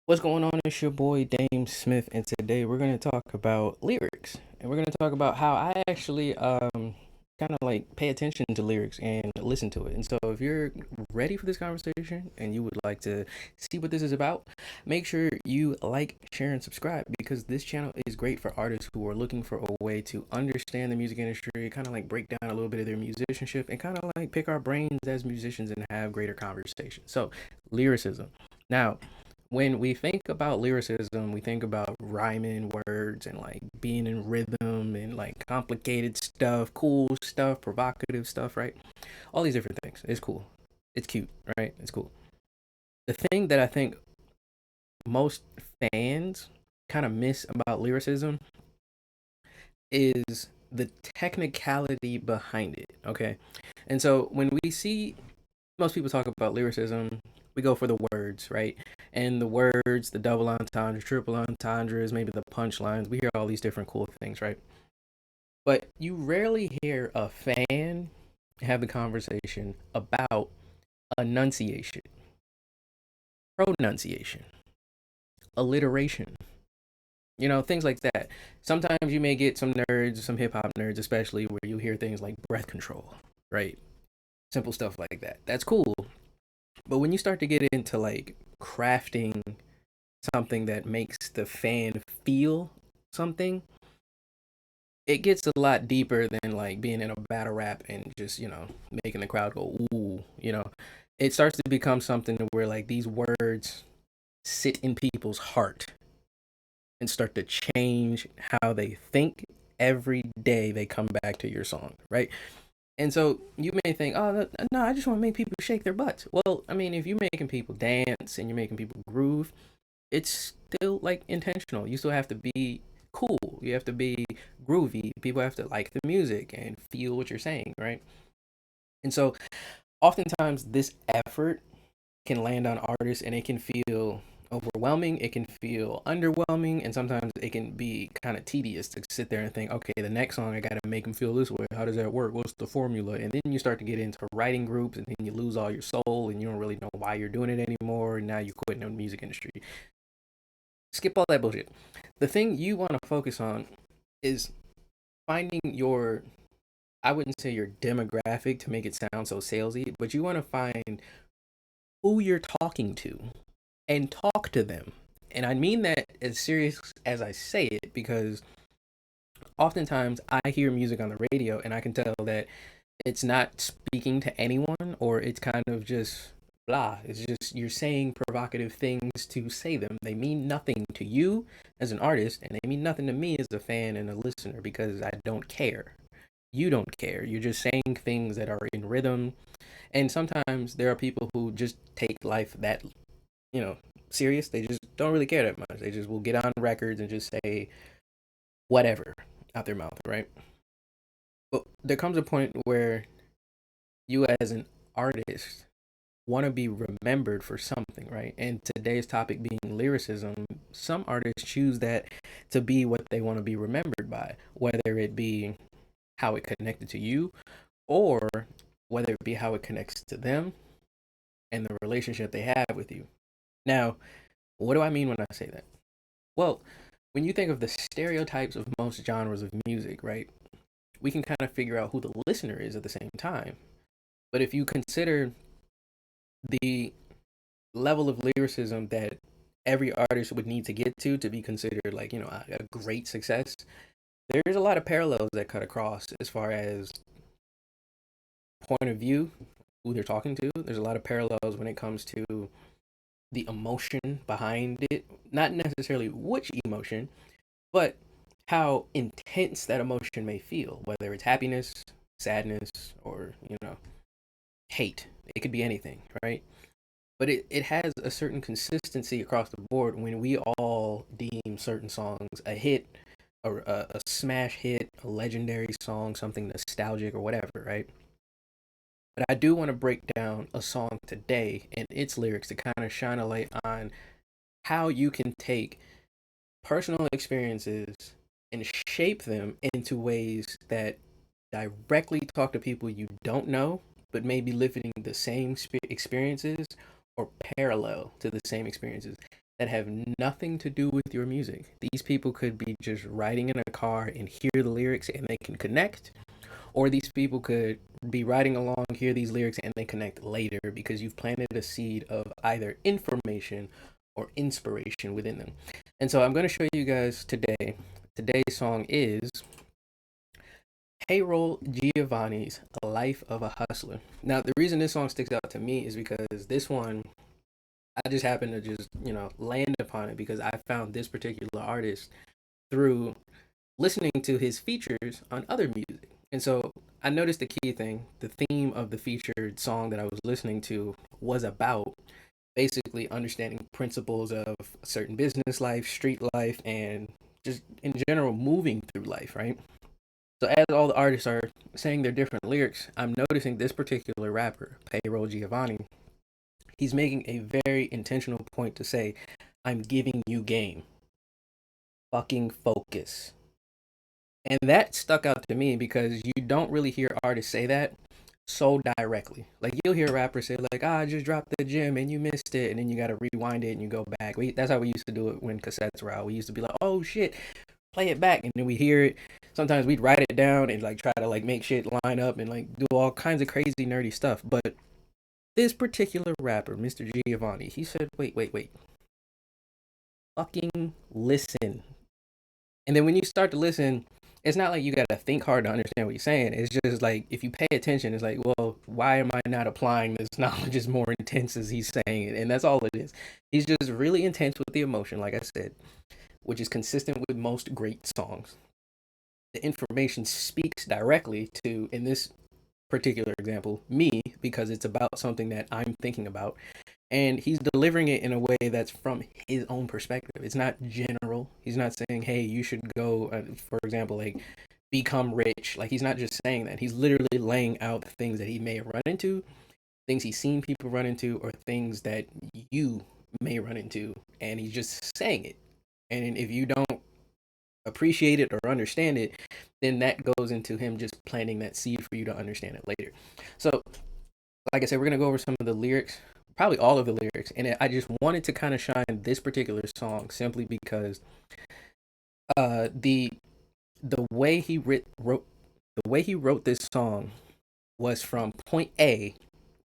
What's going on? It's your boy DameSmiff, and today we're gonna talk about lyrics, and we're gonna talk about how I actually kind of like pay attention to lyrics and listen to it. And so, if you're ready for this conversation and you would like to see what this is about, make sure you like, share, and subscribe because this channel is great for artists who are looking for a way to understand the music industry, kind of like break down a little bit of their musicianship, and kind of like pick our brains as musicians and have greater conversations. So, lyricism. Now, when we think about lyricism, we think about rhyming words and like being in rhythm and like complicated stuff, cool stuff, provocative stuff, right? All these different things. It's cool. It's cute, right? It's cool. The thing that I think most fans kind of miss about lyricism is the technicality behind it, okay? And so when we see most people talk about lyricism, we go for the words, right? And the words, the double entendre, triple entendres, maybe the punchlines. We hear all these different cool things, right? But you rarely hear a fan have a conversation about enunciation, pronunciation, alliteration, things like that. Sometimes you may get some nerds, some hip hop nerds, especially where you hear things like breath control, right? Simple stuff like that. That's cool. But when you start to get into like crafting something that makes the fan feel something, it gets a lot deeper than like being in a battle rap and just, making the. It starts to become something where like these words sit in people's heart and start to change how they think every day they come back to your song, right? And so you may think, oh, no, I just want to make people shake their butts. Well, I mean, if you're making people dance and you're making people groove, it's still like intentional. You still have to be cool. You have to be groovy. People have to like the music and feel what you're saying, right? And so oftentimes this effort can land on artists and it can feel overwhelming, it can feel underwhelming, and sometimes it can be kind of tedious to sit there and think, okay, the next song I got to make them feel this way. How does that work? What's the formula? And then you start to get into writing groups and then you lose all your soul and you don't really know why you're doing it anymore. And now you quit in the music industry. Skip all that bullshit. The thing you want to focus on is finding your, I wouldn't say your demographic to make it sound so salesy, but you want to find who you're talking to and talk to them. And I mean that as serious as I say it because oftentimes I hear music on the radio and I can tell that it's not speaking to anyone or it's kind of just blah. It's just you're saying provocative things to say them. They mean nothing to you as an artist and they mean nothing to me as a fan and a listener because I don't care. You don't care. You're just saying things that are in rhythm. And sometimes there are people who just take life that, you know, serious. They just don't really care that much. They just will get on records and just say whatever out their mouth, right? But there comes a point where you as an artist want to be remembered for something, right? And today's topic being lyricism, some artists choose that to be what they want to be remembered by, whether it be how it connected to you or whether it be how it connects to them and the relationship they have with you. Now, what do I mean when I say that? Well, when you think of the stereotypes of most genres of music, right, we can kind of figure out who the listener is at the same time. But if you consider the level of lyricism that every artist would need to get to be considered like, a great success, there's a lot of parallels that cut across as far as point of view, who they're talking to. There's a lot of parallels when it comes to the emotion behind it. Not necessarily which emotion, but how intense that emotion may feel, whether it's happiness, sadness, or, hate. It could be anything, right? But it has a certain consistency across the board when we all deem certain songs a hit, a smash hit, a legendary song, something nostalgic or whatever, right? But I do want to break down a song today and its lyrics to kind of shine a light on how you can take personal experiences and shape them into ways that directly talk to people you don't know, but maybe living the same experiences or parallel to the same experiences. that have nothing to do with your music. These people could be just riding in a car and hear the lyrics and they can connect, or these people could be riding along, hear these lyrics, and they connect later because you've planted a seed of either information or inspiration within them. And so I'm going to show you guys today. Today's song is Payroll Giovanni's Life of a Hustler. Now, the reason this song sticks out to me is because this one, I just happened to just, land upon it because I found this particular artist through listening to his features on other music. And so I noticed the key thing, the theme of the featured song that I was listening to was about basically understanding principles of certain business life, street life, and just in general moving through life, right? So as all the artists are saying their different lyrics, I'm noticing this particular rapper, Payroll Giovanni, he's making a very intentional point to say, I'm giving you game. Fucking focus. And that stuck out to me because you don't really hear artists say that so directly. Like you'll hear rappers say like, I just dropped the gym and you missed it, and then you got to rewind it and you go back. That's how we used to do it when cassettes were out. We used to be like, oh shit, play it back, and then we hear it. Sometimes we'd write it down and like try to like make shit line up and like do all kinds of crazy nerdy stuff. But this particular rapper, Mr. Giovanni, he said, wait, fucking listen. And then when you start to listen, it's not like you gotta think hard to understand what he's saying. It's just like if you pay attention, it's like, well, why am I not applying this knowledge as more intense as he's saying it? And that's all it is. He's just really intense with the emotion, like I said, which is consistent with most great songs. The information speaks directly to, in this particular example, me, because it's about something that I'm thinking about. And he's delivering it in a way that's from his own perspective. It's not general. He's not saying, hey, you should go, for example, like become rich. Like he's not just saying that. He's literally laying out things that he may have run into, things he's seen people run into, or things that you may run into. And he's just saying it. And if you don't appreciate it or understand it, then that goes into him just planting that seed for you to understand it later. So, like I said, we're going to go over some of the lyrics, probably all of the lyrics. And I just wanted to kind of shine this particular song simply because the way he wrote this song was from point A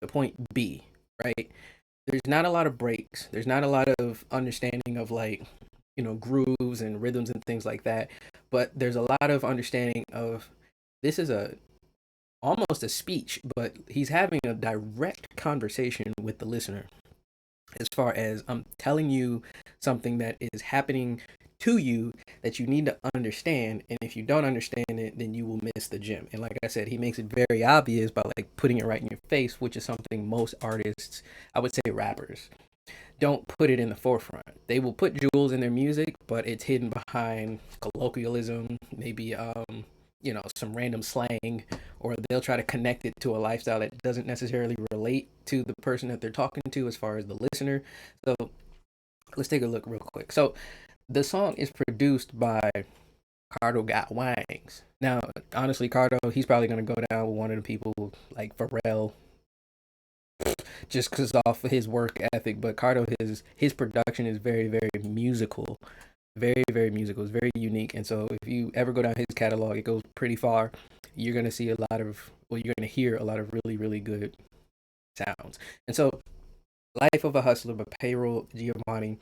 to point B, right? There's not a lot of breaks. There's not a lot of understanding of like, grooves and rhythms and things like that. But there's a lot of understanding of this is a almost a speech, but he's having a direct conversation with the listener as far as I'm telling you something that is happening to you that you need to understand, and if you don't understand it, then you will miss the gym. And like I said, he makes it very obvious by like putting it right in your face, which is something most artists, I would say rappers, don't put it in the forefront. They will put jewels in their music, but it's hidden behind colloquialism, maybe some random slang, or they'll try to connect it to a lifestyle that doesn't necessarily relate to the person that they're talking to as far as the listener. So let's take a look real quick. So the song is produced by Cardo Got Wangs. Now, honestly, Cardo, he's probably going to go down with one of the people like Pharrell, just because off of his work ethic. But Cardo, his production is very, very musical, very, very musical. It's very unique. And so if you ever go down his catalog, it goes pretty far. You're going to see you're going to hear a lot of really, really good sounds. And so Life of a Hustler by Payroll Giovanni,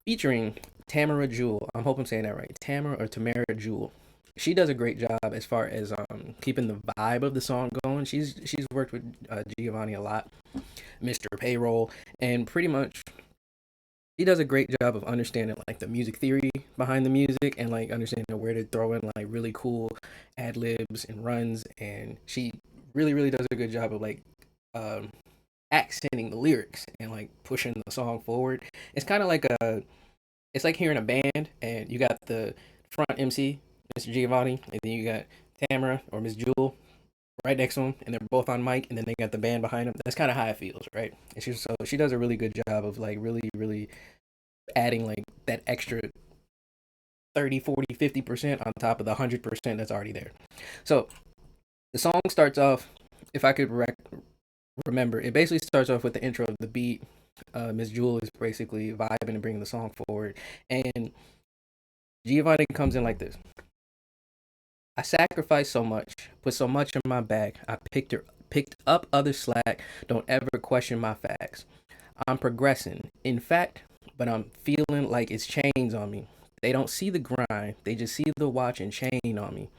featuring Tamara Jewel. I hope I'm saying that right. Tamara Jewel. She does a great job as far as keeping the vibe of the song going. She's worked with Giovanni a lot, Mr. Payroll, and pretty much he does a great job of understanding like the music theory behind the music and like understanding where to throw in like really cool ad libs and runs. And she really, really does a good job of like accenting the lyrics and like pushing the song forward. It's kind of like it's like hearing a band and you got the front MC, Mr. Giovanni, and then you got Tamara or Miss Jewel right next to him, and they're both on mic, and then they got the band behind them. That's kind of how it feels, right? And she does a really good job of like really, really adding like that extra 30, 40, 50% on top of the 100% that's already there. So the song starts off, if I could remember, it basically starts off with the intro of the beat, Miss Jewel is basically vibing and bringing the song forward, and Giovanni comes in like this. I sacrificed so much, put so much in my bag. I picked up other slack. Don't ever question my facts. I'm progressing, in fact, but I'm feeling like it's chains on me. They don't see the grind, they just see the watch and chain on me.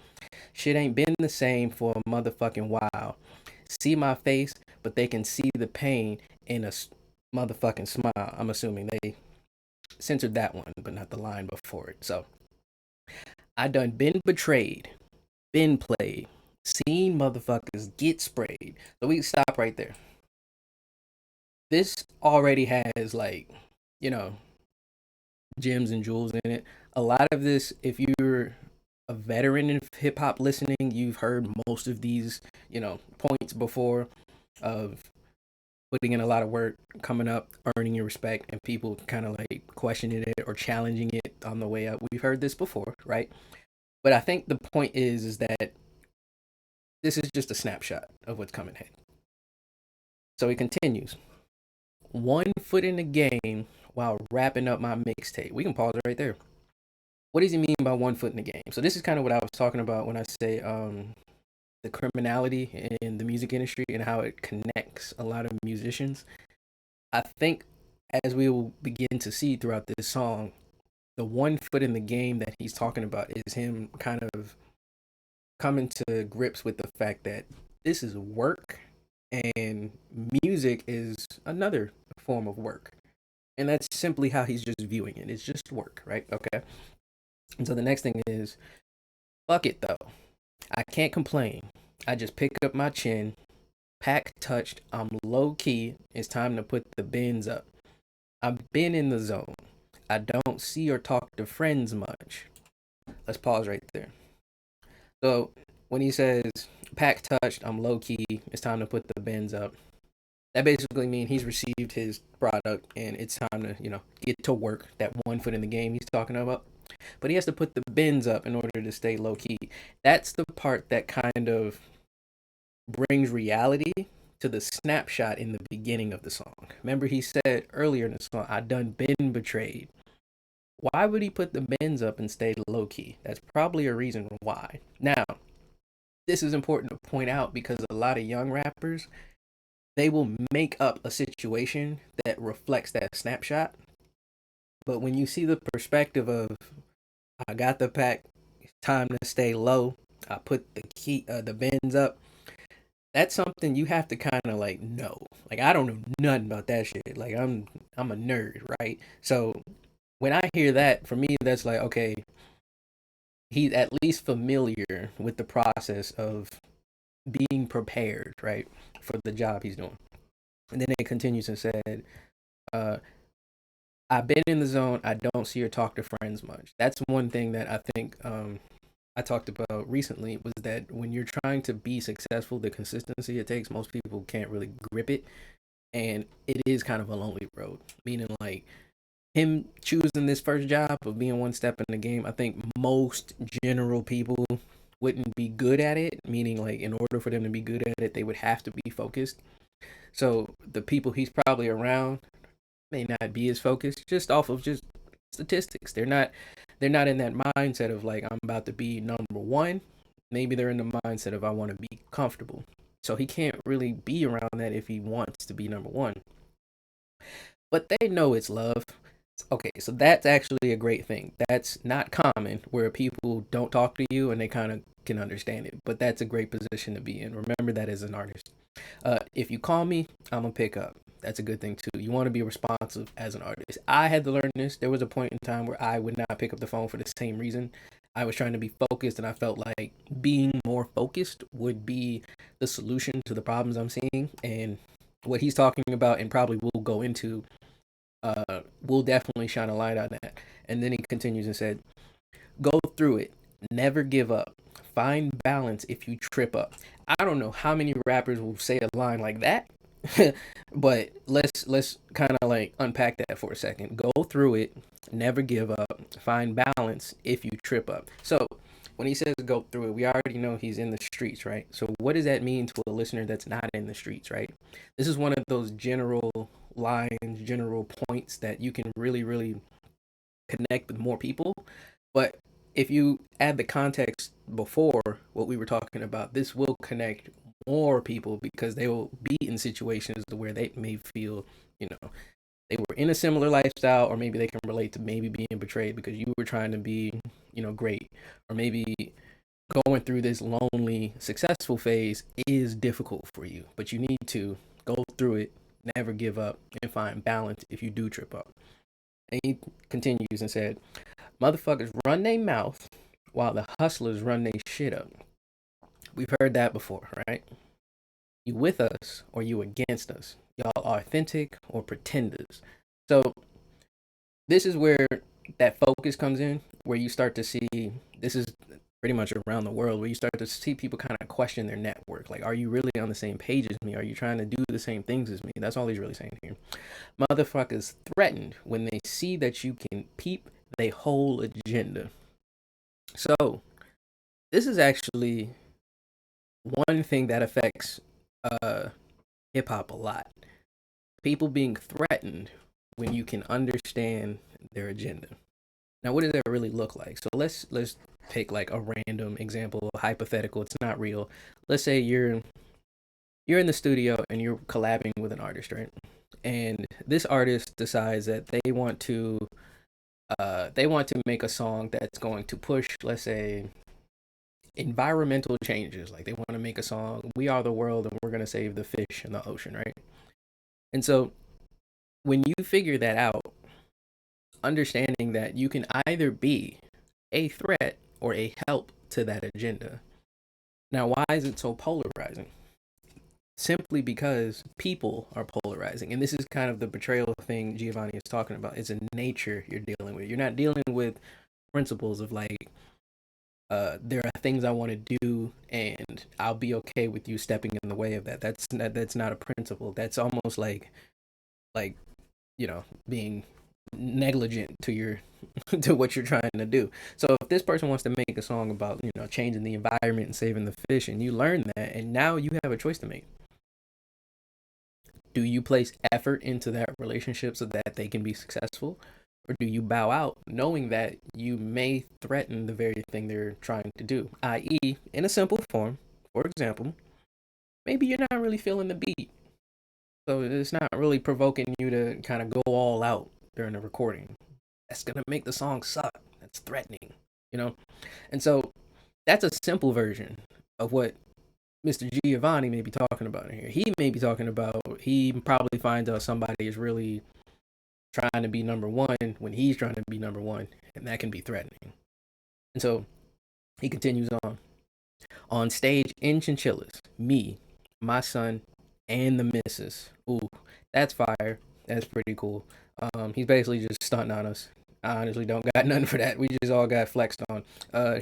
Shit ain't been the same for a motherfucking while. See my face, but they can see the pain in a motherfucking smile. I'm assuming they censored that one, but not the line before it. So, I done been betrayed, been played, seen motherfuckers get sprayed. So we stop right there. This already has, like, you know, gems and jewels in it. A lot of this, if you're a veteran in hip hop listening, you've heard most of these, points before, of putting in a lot of work, coming up, earning your respect, and people kind of like questioning it or challenging it on the way up. We've heard this before, right? But I think the point is that this is just a snapshot of what's coming ahead. So he continues. One foot in the game while wrapping up my mixtape. We can pause it right there. What does he mean by one foot in the game? So this is kind of what I was talking about when I say the criminality in the music industry and how it connects a lot of musicians. I think as we will begin to see throughout this song, the one foot in the game that he's talking about is him kind of coming to grips with the fact that this is work and music is another form of work. And that's simply how he's just viewing it. It's just work, right? Okay. And so the next thing is, fuck it though. I can't complain. I just pick up my chin, pack touched, I'm low key. It's time to put the bins up. I've been in the zone. I don't see or talk to friends much. Let's pause right there. So when he says pack touched, I'm low key, it's time to put the bins up. That basically means he's received his product and it's time to, get to work. That one foot in the game he's talking about. But he has to put the bins up in order to stay low key. That's the part that kind of brings reality to the snapshot in the beginning of the song. Remember, he said earlier in the song, I done been betrayed. Why would he put the bins up and stay low key? That's probably a reason why. Now, this is important to point out because a lot of young rappers, they will make up a situation that reflects that snapshot. But when you see the perspective of, I got the pack, it's time to stay low, I put the bins up, that's something you have to kind of like know. Like I don't know nothing about that shit. Like I'm a nerd, right? So when I hear that, for me, that's like, okay, he's at least familiar with the process of being prepared, right, for the job he's doing. And then it continues and said, uh, I've been in the zone. I don't see or talk to friends much. That's one thing that I think I talked about recently was that when you're trying to be successful, the consistency it takes, most people can't really grip it. And it is kind of a lonely road, meaning like him choosing this first job of being one step in the game. I think most general people wouldn't be good at it, meaning like in order for them to be good at it, they would have to be focused. So the people he's probably around may not be as focused just off of just statistics. They're not in that mindset of like I'm about to be number one. Maybe they're in the mindset of I want to be comfortable. So he can't really be around that if he wants to be number one. But they know it's love. Okay, so that's actually a great thing. That's not common where people don't talk to you and they kind of can understand it. But that's a great position to be in. Remember that as an artist. If you call me, I'm gonna pick up. That's a good thing too. You want to be responsive as an artist. I had to learn this. There was a point in time where I would not pick up the phone for the same reason. I was trying to be focused, and I felt like being more focused would be the solution to the problems I'm seeing. And what he's talking about, and probably will go into, will definitely shine a light on that. And then he continues and said, "Go through it. Never give up. Find balance if you trip up." I don't know how many rappers will say a line like that, but let's kind of like unpack that for a second. Go through it, never give up, find balance if you trip up. So when he says go through it, we already know he's in the streets, right? So what does that mean to a listener that's not in the streets, right? This is one of those general lines, general points that you can really, really connect with more people. But if you add the context before what we were talking about, this will connect more people because they will be in situations where they may feel, you know, they were in a similar lifestyle, or maybe they can relate to maybe being betrayed because you were trying to be, great, or maybe going through this lonely, successful phase is difficult for you, but you need to go through it, never give up, and find balance if you do trip up. And he continues and said, motherfuckers run their mouth while the hustlers run their shit up. We've heard that before, right? You with us or you against us. Y'all are authentic or pretenders. So this is where that focus comes in, where you start to see, this is pretty much around the world, where you start to see people kind of question their network. Like, are you really on the same page as me? Are you trying to do the same things as me? That's all he's really saying here. Motherfuckers threatened when they see that you can peep their whole agenda. So this is actually one thing that affects hip hop a lot. People being threatened when you can understand their agenda. Now, what does that really look like? So let's take like a random example, hypothetical. It's not real. Let's say you're in the studio and you're collabing with an artist, right? And this artist decides that they want to make a song that's going to push, let's say, environmental changes. Like they want to make a song, "We Are the World," and we're gonna save the fish in the ocean, right? And so when you figure that out, understanding that you can either be a threat or a help to that agenda. Now, why is it so polarizing? Simply because people are polarizing. And this is kind of the betrayal thing Giovanni is talking about. It's a nature you're dealing with. You're not dealing with principles of like, there are things I want to do and I'll be okay with you stepping in the way of that. That's not a principle. That's almost like being negligent to your to what you're trying to do. So if this person wants to make a song about changing the environment and saving the fish, and you learn that, and now you have a choice to make. Do you place effort into that relationship so that they can be successful, or do you bow out knowing that you may threaten the very thing they're trying to do, i.e., in a simple form? For example, maybe you're not really feeling the beat, so it's not really provoking you to kind of go all out during the recording. That's gonna make the song suck. That's threatening, you know? And so that's a simple version of what Mr. Giovanni may be talking about in here. He may be talking about, he probably finds out somebody is really trying to be number one when he's trying to be number one, and that can be threatening. And so he continues on. On stage in Chinchillas, me, my son, and the missus. Ooh, that's fire. That's pretty cool. He's basically just stunting on us. I honestly don't got nothing for that. We just all got flexed on.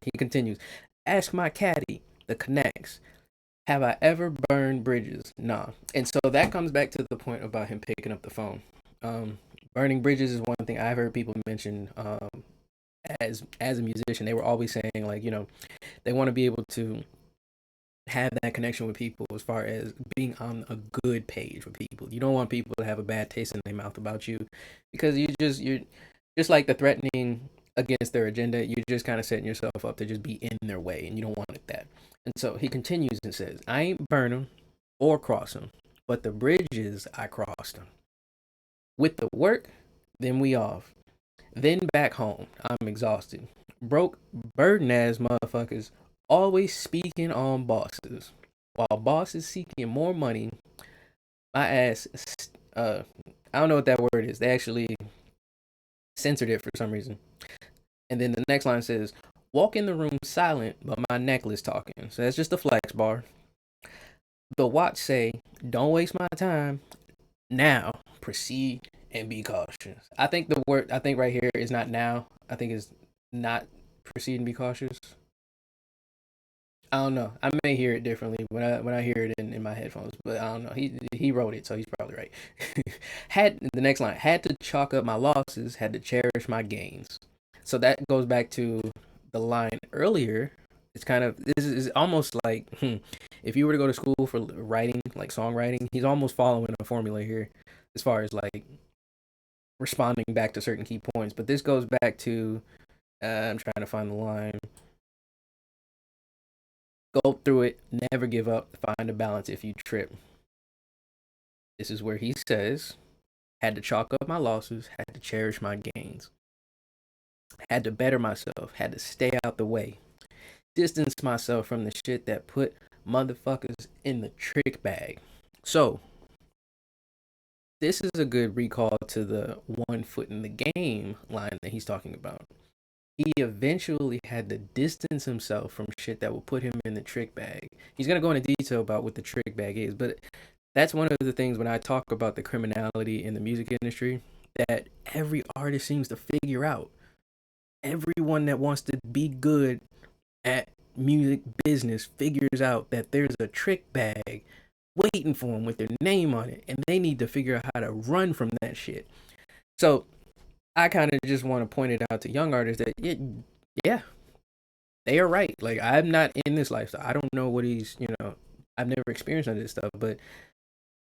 He continues. Ask my caddy, the connects. Have I ever burned bridges? Nah. And so that comes back to the point about him picking up the phone. Burning bridges is one thing I've heard people mention as a musician. They were always saying like, they want to be able to have that connection with people as far as being on a good page with people. You don't want people to have a bad taste in their mouth about you, because you're just like the threatening against their agenda. You're just kind of setting yourself up to just be in their way, and you don't want that. And so he continues and says, I ain't burn them or cross them, but the bridges I crossed them. With the work, then we off. Then back home, I'm exhausted. Broke, burden ass motherfuckers always speaking on bosses. While bosses seeking more money, my ass, I don't know what that word is. They actually censored it for some reason. And then the next line says, walk in the room silent, but my necklace talking. So that's just a flex bar. The watch say, don't waste my time. Now proceed and be cautious. I think the word right here is not now. I think it's not proceed and be cautious. I don't know. I may hear it differently when I hear it in my headphones, but I don't know. He wrote it, so he's probably right. Had the next line, had to chalk up my losses, had to cherish my gains. So that goes back to the line earlier. It's kind of, this is almost like if you were to go to school for writing, like songwriting, he's almost following a formula here. as far as like responding back to certain key points. But this goes back to I'm trying to find the line. Go through it, never give up, find a balance if you trip. This is where he says, had to chalk up my losses, had to cherish my gains, had to better myself, had to stay out the way, distance myself from the shit that put motherfuckers in the trick bag. So, this is a good recall to the one foot in the game line that he's talking about. He eventually had to distance himself from shit that will put him in the trick bag. He's going to go into detail about what the trick bag is, but that's one of the things when I talk about the criminality in the music industry that every artist seems to figure out. Everyone that wants to be good at music business figures out that there's a trick bag waiting for them with their name on it, and they need to figure out how to run from that shit. So I kind of just want to point it out to young artists that yeah, they are right. Like, I'm not in this lifestyle. I don't know what he's, I've never experienced any of this stuff, but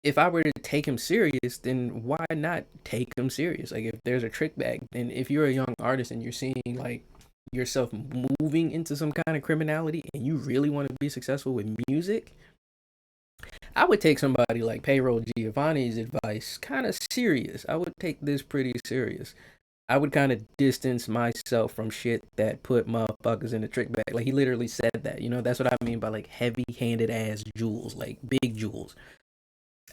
if I were to take him serious, then why not take him serious? Like, if there's a trick bag, and if you're a young artist and you're seeing like yourself moving into some kind of criminality and you really want to be successful with music, I would take somebody like Payroll Giovanni's advice kind of serious. I would take this pretty serious. I would kind of distance myself from shit that put motherfuckers in the trick bag. Like, he literally said that. That's what I mean by like heavy-handed ass jewels, like big jewels.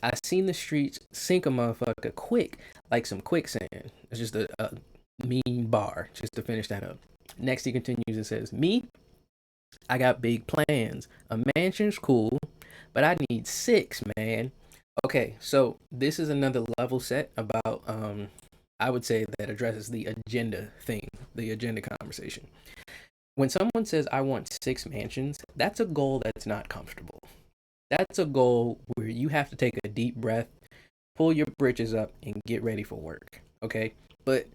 I seen the streets sink a motherfucker quick, like some quicksand. It's just a mean bar, just to finish that up. Next, he continues and says, "Me, I got big plans. A mansion's cool, but I need 6, man." Okay, so this is another level set about I would say that addresses the agenda thing, the agenda conversation. When someone says I want 6 mansions, that's a goal that's not comfortable. That's a goal where you have to take a deep breath, pull your britches up, and get ready for work. Okay? But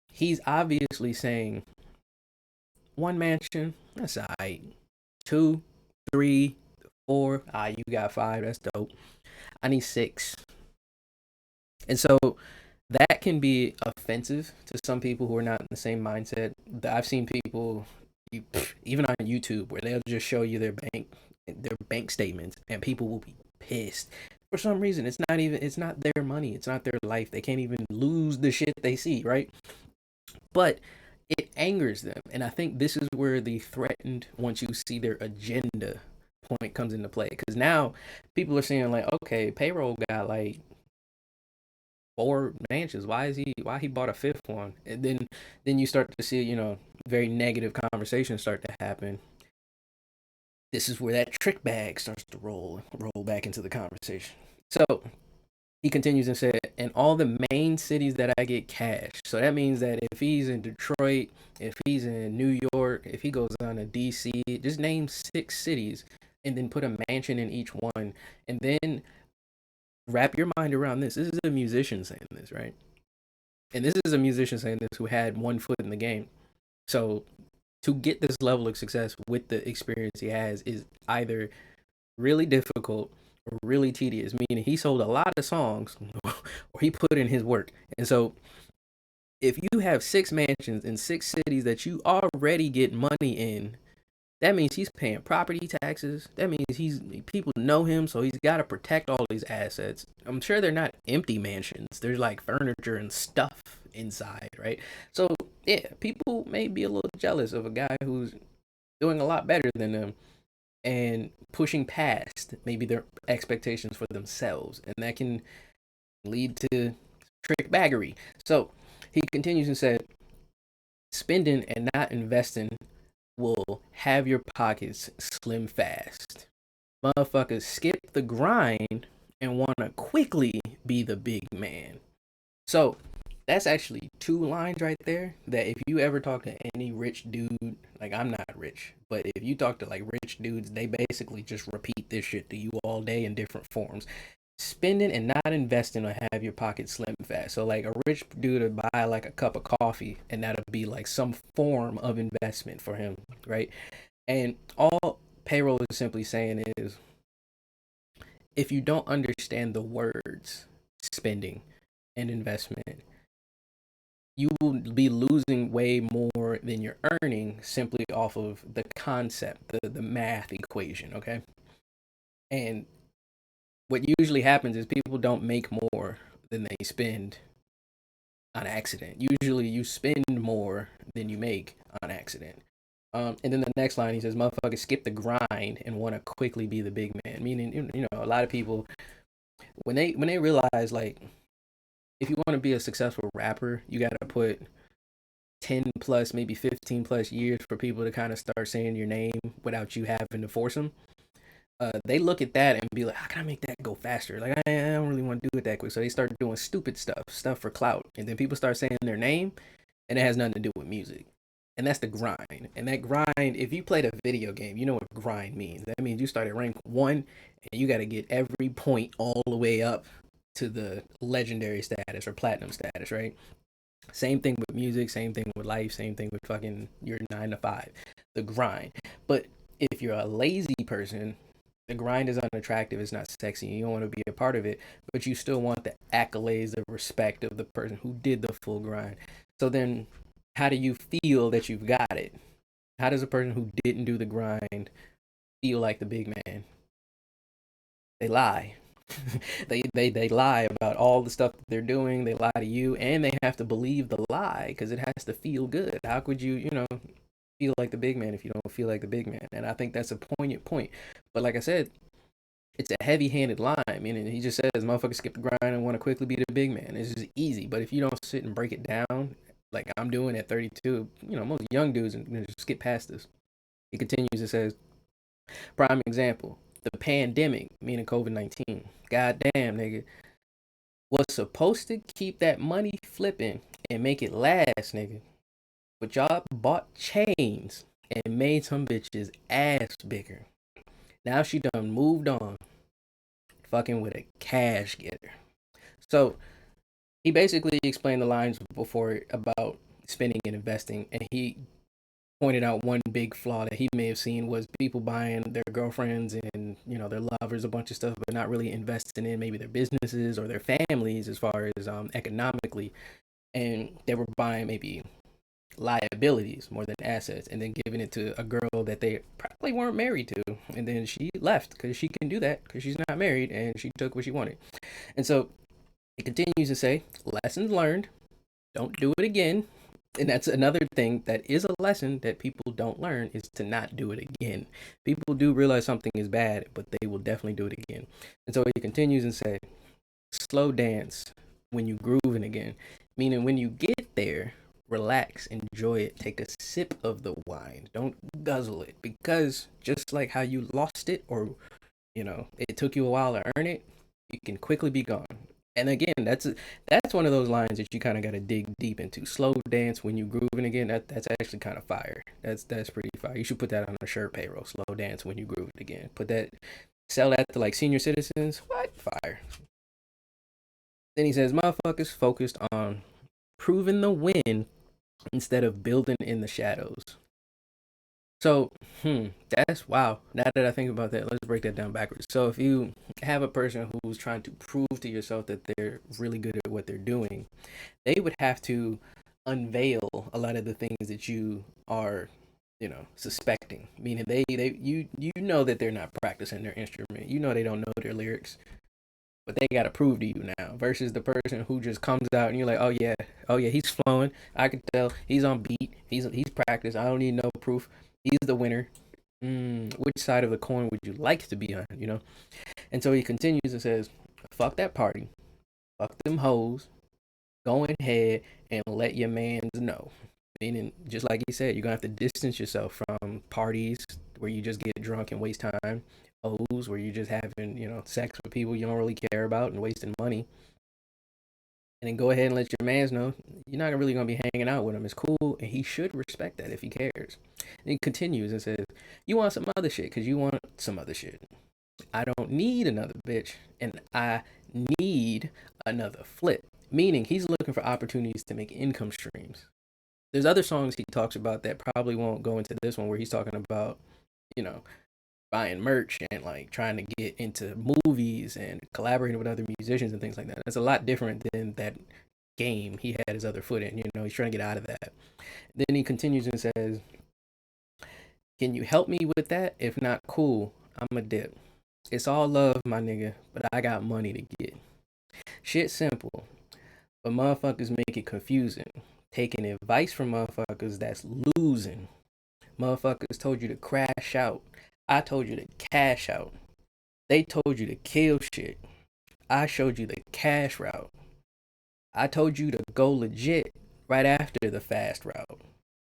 he's obviously saying 1 mansion, that's all right. 2, 3, 4, you got 5, that's dope. I need 6. And so that can be offensive to some people who are not in the same mindset. I've seen people, even on YouTube, where they'll just show you their bank statements, and people will be pissed for some reason. It's not their money, it's not their life. They can't even lose the shit they see, right? But it angers them, and I think this is where the threatened once you see their agenda point comes into play, because now people are saying like, okay, Payroll got like 4 mansions. Why he bought a 5th one? And then you start to see, very negative conversations start to happen. This is where that trick bag starts to roll back into the conversation. So he continues and said, "In all the main cities that I get cash." So that means that if he's in Detroit, if he's in New York, if he goes on to DC, just name 6 cities and then put a mansion in each one, and then wrap your mind around this. This is a musician saying this, right? And this is a musician saying this who had 1 foot in the game. So to get this level of success with the experience he has is either really difficult or really tedious, meaning he sold a lot of songs or he put in his work. And so if you have 6 mansions in 6 cities that you already get money in, that means he's paying property taxes. That means people know him, so he's got to protect all these assets. I'm sure they're not empty mansions. There's like furniture and stuff inside, right? So yeah, people may be a little jealous of a guy who's doing a lot better than them and pushing past maybe their expectations for themselves, and that can lead to trick baggery. So he continues and said, "Spending and not investing will have your pockets slim fast. Motherfuckers skip the grind and want to quickly be the big man." So that's actually 2 lines right there that if you ever talk to any rich dude, like, I'm not rich, but if you talk to like rich dudes, they basically just repeat this shit to you all day in different forms. Spending and not investing will have your pocket slim fast. So like a rich dude would buy like a cup of coffee, and that'll be like some form of investment for him, right? And all Payroll is simply saying is, if you don't understand the words spending, and investment, you will be losing way more than you're earning simply off of the concept, the math equation, okay? And what usually happens is people don't make more than they spend on accident. Usually you spend more than you make on accident. And then the next line he says, "Motherfuckers skip the grind and want to quickly be the big man." Meaning, a lot of people when they realize like if you want to be a successful rapper, you got to put 10 plus, maybe 15 plus years for people to kind of start saying your name without you having to force them. They look at that and be like, how can I make that go faster? Like, I don't really want to do it that quick. So they start doing stupid stuff for clout. And then people start saying their name, and it has nothing to do with music. And that's the grind. And that grind, if you played a video game, you know what grind means. That means you start at rank one, and you got to get every point all the way up to the legendary status or platinum status, right? Same thing with music, same thing with life, same thing with fucking your 9 to 5, the grind. But if you're a lazy person, the grind is unattractive, it's not sexy, you don't want to be a part of it, but you still want the accolades, the respect of the person who did the full grind. So then, how do you feel that you've got it? How does a person who didn't do the grind feel like the big man? They lie. They lie about all the stuff that they're doing. They lie to you, and they have to believe the lie because it has to feel good. How could you, feel like the big man if you don't feel like the big man? And I think that's a poignant point. But like I said, it's a heavy-handed line. Meaning he just says, "Motherfuckers skip the grind and want to quickly be the big man." It's just easy. But if you don't sit and break it down, like I'm doing at 32, most young dudes just skip past this. He continues and says, "Prime example: the pandemic, meaning COVID-19. Goddamn, nigga, was supposed to keep that money flipping and make it last, nigga. But y'all bought chains and made some bitches ass bigger. Now she done moved on, fucking with a cash getter." So he basically explained the lines before about spending and investing, and he pointed out one big flaw that he may have seen was people buying their girlfriends and their lovers a bunch of stuff, but not really investing in maybe their businesses or their families as far as economically, and they were buying maybe liabilities more than assets, and then giving it to a girl that they probably weren't married to, and then she left because she can do that because she's not married and she took what she wanted. And so it continues to say, lessons learned, don't do it again. And that's another thing that is a lesson that people don't learn, is to not do it again. People do realize something is bad, but they will definitely do it again. And so he continues and say, slow dance when you grooving again, meaning when you get there, relax, enjoy it, take a sip of the wine, don't guzzle it, because just like how you lost it, or it took you a while to earn it, it can quickly be gone. And again, that's one of those lines that you kind of got to dig deep into. Slow dance when you grooving again. That's actually kind of fire. That's pretty fire. You should put that on a shirt payroll. Slow dance when you groove again. Put that, sell that to like senior citizens. What fire? Then he says, "Motherfuckers focused on proving the win instead of building in the shadows." So, that's wow. Now that I think about that, let's break that down backwards. So, if you have a person who's trying to prove to yourself that they're really good at what they're doing, they would have to unveil a lot of the things that you are, suspecting. Meaning you know that they're not practicing their instrument. You know they don't know their lyrics, but they got to prove to you now. Versus the person who just comes out and you're like, oh yeah, he's flowing. I can tell he's on beat. He's practiced. I don't need no proof. He's the winner. Which side of the coin would you like to be on? And so he continues and says, "Fuck that party. Fuck them hoes. Go ahead and let your mans know." Meaning, just like he said, you're gonna have to distance yourself from parties where you just get drunk and waste time, hoes where you just having, sex with people you don't really care about and wasting money. And then go ahead and let your mans know you're not really gonna be hanging out with him. It's cool, and he should respect that if he cares. And he continues and says, "You want some other shit because you want some other shit. I don't need another bitch, and I need another flip." Meaning he's looking for opportunities to make income streams. There's other songs he talks about that probably won't go into this one, where he's talking about, you know, buying merch and like trying to get into movies and collaborating with other musicians and things like that. That's a lot different than that game he had his other foot in. You know, he's trying to get out of that. Then he continues and says, "Can you help me with that? If not, cool. I'm a dip. It's all love, my nigga, but I got money to get." Shit simple, but motherfuckers make it confusing. Taking advice from motherfuckers that's losing. Motherfuckers told you to crash out. I told you to cash out. They told you to kill shit. I showed you the cash route. I told you to go legit right after the fast route.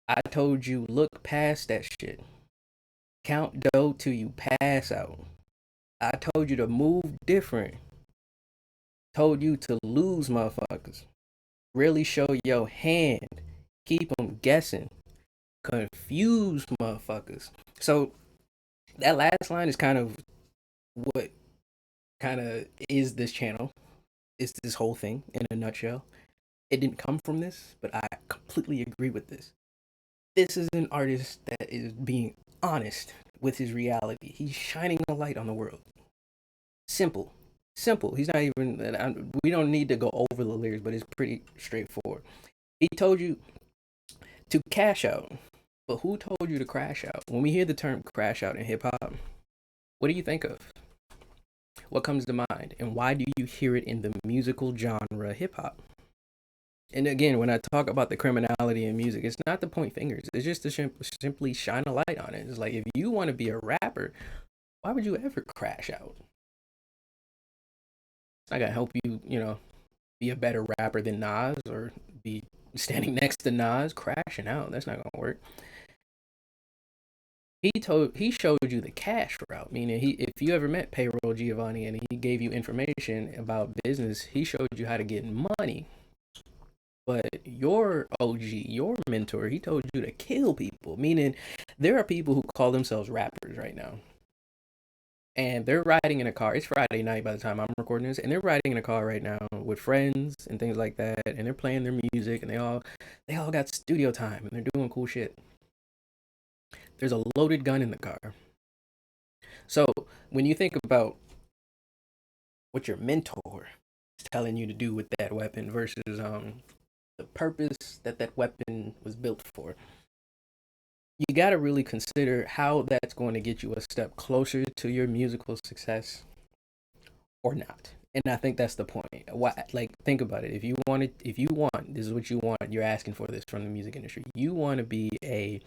I told you look past that shit. Count dough till you pass out. I told you to move different. Told you to lose motherfuckers. Really show your hand. Keep them guessing. Confuse motherfuckers. So that last line is kind of what kind of is this channel. It's this whole thing in a nutshell. It didn't come from this, but I completely agree with this. This is an artist that is being honest with his reality. He's shining a light on the world. Simple. Simple. He's not even, we don't need to go over the lyrics, but it's pretty straightforward. He told you to cash out, but who told you to crash out? When we hear the term crash out in hip hop, what do you think of? What comes to mind? And why do you hear it in the musical genre hip hop? And again, when I talk about the criminality in music, it's not to point fingers. It's just to simply shine a light on it. It's like, if you want to be a rapper, why would you ever crash out? It's not gonna help you, you know, be a better rapper than Nas or be standing next to Nas crashing out. That's not gonna work. He showed you the cash route, meaning he if you ever met Payroll Giovanni and he gave you information about business, he showed you how to get money. But your OG, your mentor, he told you to kill people, meaning there are people who call themselves rappers right now. And they're riding in a car. It's Friday night by the time I'm recording this, and they're riding in a car right now with friends and things like that, and they're playing their music, and they all got studio time, and they're doing cool shit. There's a loaded gun in the car. So when you think about what your mentor is telling you to do with that weapon versus the purpose that that weapon was built for, you got to really consider how that's going to get you a step closer to your musical success or not. And I think that's the point. Why, like, think about it. If you want, this is what you want. You're asking for this from the music industry. You want to be a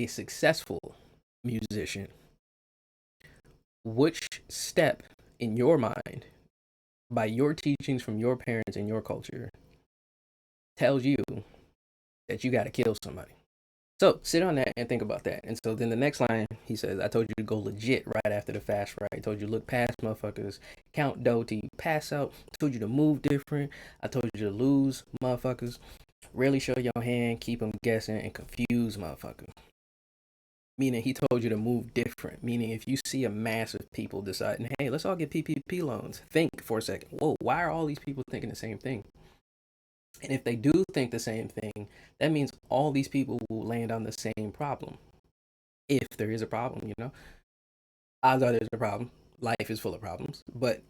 successful musician. Which step in your mind, by your teachings from your parents and your culture, tells you that you got to kill somebody? So sit on that and think about that. And so then the next line, he says, I told you to go legit right after the fast right. I told you to look past motherfuckers, count dough till you pass out. I told you to move different. I told you to lose motherfuckers. Really show your hand, keep them guessing, and confuse motherfuckers. Meaning he told you to move different. Meaning if you see a mass of people deciding, hey, let's all get PPP loans, think for a second. Whoa, why are all these people thinking the same thing? And if they do think the same thing, that means all these people will land on the same problem. If there is a problem, you know, odds are there's a problem. Life is full of problems, but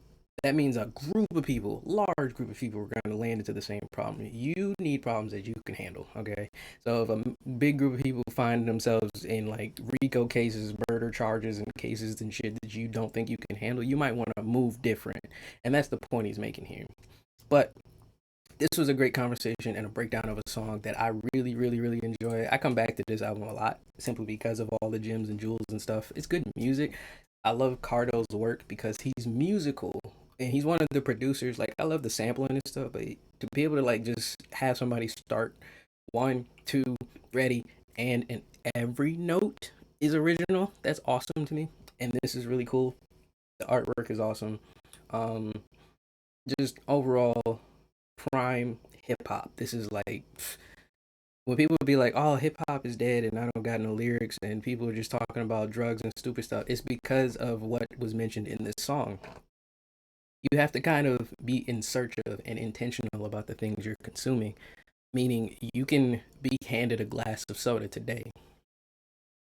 that means a group of people, large group of people, are going to land into the same problem. You need problems that you can handle. Okay, so if a big group of people find themselves in like RICO cases, murder charges, and cases and shit that you don't think you can handle, you might want to move different, and that's the point he's making here. But this was a great conversation and a breakdown of a song that I really, really, really enjoy. I come back to this album a lot simply because of all the gems and jewels and stuff. It's good music. I love Cardo's work because he's musical and he's one of the producers. Like, I love the sampling and stuff, but to be able to like just have somebody start one, two, ready, and every note is original. That's awesome to me. And this is really cool. The artwork is awesome. Um, just overall prime hip hop. This is like when people be like, "Oh, hip hop is dead," and I don't got no lyrics, and people are just talking about drugs and stupid stuff. It's because of what was mentioned in this song. You have to kind of be in search of and intentional about the things you're consuming. Meaning, you can be handed a glass of soda today,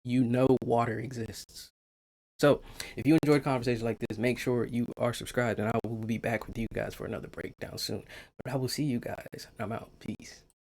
you know water exists. So if you enjoyed conversations like this, make sure you are subscribed, and I will be back with you guys for another breakdown soon. But I will see you guys. I'm out. Peace.